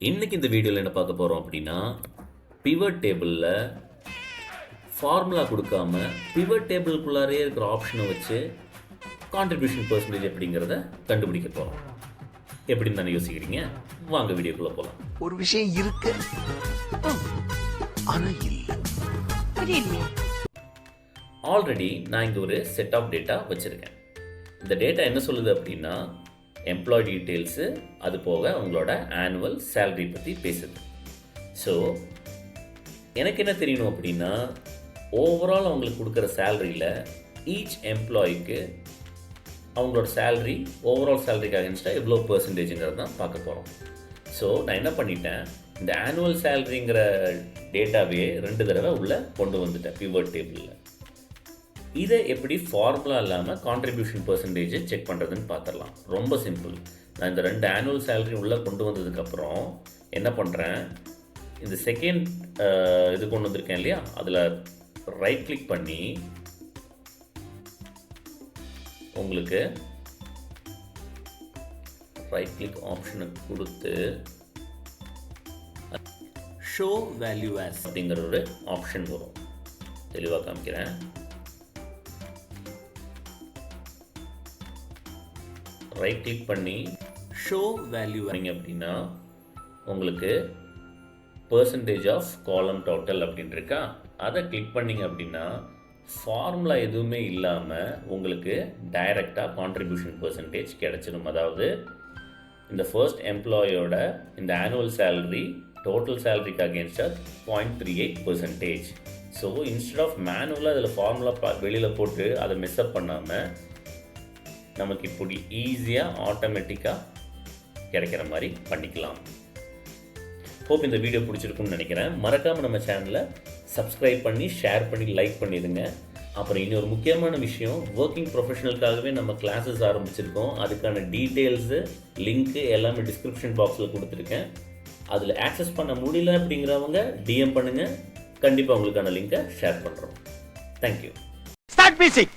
இன்றைக்கி இந்த வீடியோவில் என்ன பார்க்க போகிறோம் அப்படின்னா, பிவட் டேபிளில் ஃபார்முலா கொடுக்காம பிவட் டேபிளுக்குள்ளாரே இருக்கிற ஆப்ஷனை வச்சு கான்ட்ரிபியூஷன் பர்சன்டேஜ் எப்படிங்கிறத கண்டுபிடிக்க போகிறோம். எப்படின்னு தானே யோசிக்கிறீங்க? வாங்க வீடியோக்குள்ளே போகலாம். ஒரு விஷயம் இருக்கு, ஆனால் இல்லை. ஆல்ரெடி நான் இங்கே ஒரு செட் ஆஃப் டேட்டா வச்சுருக்கேன். இந்த டேட்டா என்ன சொல்லுது அப்படின்னா, எம்ப்ளாய் டீட்டெயில்ஸு, அது போக அவங்களோட ஆனுவல் சேலரி பற்றி பேசுது. ஸோ எனக்கு என்ன தெரியணும் அப்படின்னா, ஓவரால் அவங்களுக்கு கொடுக்குற சேலரியில் ஈச் எம்ப்ளாய்க்கு அவங்களோட சேலரி ஓவரால் சேலரிக்கு அகேன்ஸ்டாக எவ்வளோ பர்சன்டேஜுங்கிறது தான் பார்க்க போகிறோம். ஸோ நான் என்ன பண்ணிட்டேன், இந்த ஆனுவல் சேலரிங்கிற டேட்டாவே 2 தடவை உள்ளே கொண்டு வந்துட்டேன் பிவட் டேபிளில். இதை எப்படி ஃபார்முலா இல்லாமல் கான்ட்ரிபியூஷன் பர்சன்டேஜை செக் பண்ணுறதுன்னு பார்த்துடலாம். ரொம்ப சிம்பிள். நான் இந்த 2 ஆனுவல் சேலரி உள்ளே கொண்டு வந்ததுக்கப்புறம் என்ன பண்ணுறேன், இந்த செகண்ட் இது கொண்டு வந்திருக்கேன் இல்லையா, அதில் ரைட் கிளிக் பண்ணி உங்களுக்கு ரைட் கிளிக் ஆப்ஷனை கொடுத்து ஷோ வேல்யூ ஆஸ் அப்படிங்கிற ஒரு ஆப்ஷன் வரும். தெளிவாக காமிக்கிறேன். ரைட் கிளிக் பண்ணி ஷோ வேல்யூ வரீங்க அப்படின்னா உங்களுக்கு பர்சன்டேஜ் ஆஃப் காலம் டோட்டல் அப்படின்னு இருக்கா, அதை கிளிக் பண்ணிங்க அப்படின்னா ஃபார்முலா எதுவுமே இல்லாமல் உங்களுக்கு டைரெக்டாக கான்ட்ரிபியூஷன் பர்சன்டேஜ் கிடச்சிடும். அதாவது இந்த ஃபர்ஸ்ட் எம்ப்ளாயோட இந்த ஆனுவல் சேலரி டோட்டல் சேலரிக்கு அகேன்ஸ்டாக 0.38%. ஸோ இன்ஸ்டெட் ஆஃப் மேனுவலாக அதில் ஃபார்முலா வெளியில் போட்டு அதை மிஸ்அப் பண்ணாமல் நமக்கு இப்படி ஈஸியாக ஆட்டோமேட்டிக்காக கிடைக்கிற மாதிரி பண்ணிக்கலாம். ஹோப் இந்த வீடியோ பிடிச்சிருக்குன்னு நினைக்கிறேன். மறக்காமல் நம்ம சேனலை சப்ஸ்கிரைப் பண்ணி ஷேர் பண்ணி லைக் பண்ணிடுங்க. அப்புறம் இன்னொரு முக்கியமான விஷயம், ஒர்க்கிங் ப்ரொஃபஷனலுக்காகவே நம்ம கிளாஸஸ் ஆரம்பிச்சிருக்கோம். அதுக்கான டீட்டெயில்ஸு லிங்க்கு எல்லாமே டிஸ்கிரிப்ஷன் பாக்ஸில் கொடுத்துருக்கேன். அதில் ஆக்சஸ் பண்ண முடியல அப்படிங்கிறவங்க டிஎம் பண்ணுங்கள். கண்டிப்பாக உங்களுக்கான லிங்கை ஷேர் பண்ணுறோம். தேங்க்யூ. Start music.